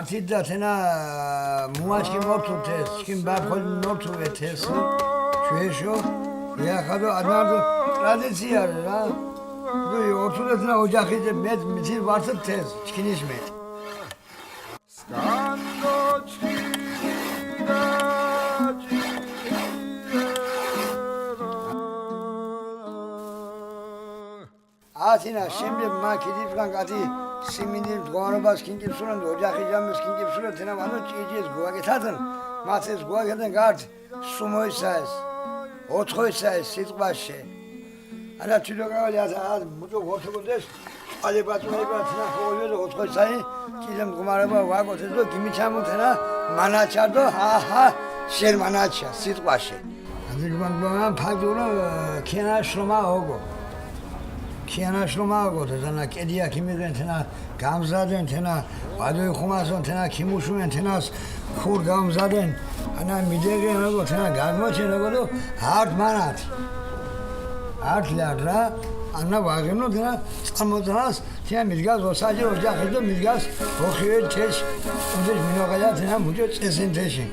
ართიდა თენა მუაშკი მორთუთეს ჩკინ ბაფხოლ ნორთუეთეს შეშო იახადო ადნადო ტრადიცია რა ნუ ორთუდეთნა ოჯახიზე მე მიცი ვართეთეს ჩკინიშმე ათინა შემდეგ მაკიდიფგან გადი სიმინდილ გვარობას კინკიფსურენ ოჯახი ჯამის კინკიფსურენ თენა მანო ჭიჭის გვაგეთადენ მათეს გვაგეთენ გარდ სუმოისაეს ოთხოისაეს სიტყვაში არა თვითონავალი ათ მუჭო გორთოგდეს ალებატუნება თენა ხოლმე ოთხოისაი ჭილემ გვარება ვაგოთეს დო გიმიჩამუთენა მანაჩადო ჰაჰა შენ მანაჩა სიტყვაში აზიგბანგბან ფაჯურა ქენაშრომა ოგო ქიანაშრომა ოგოთეს ანა კედია ქიმიღენ თენა გამზადენ თენა ვადოი ხუმასონ თენა ქიმუშუენ თენას ხურ გამზადენ ანა მიდეგენ ოგო თენა გამოჩენ ოგო არტ მანათ არტ ლადრა ანა ვაგენო თენა წამოდრას თენა მიდგას ოსაჯე ოჯახი და მიდგას ოხიე ჩეშ უნდა მინოღალა თენა მუჯო წესენ თეში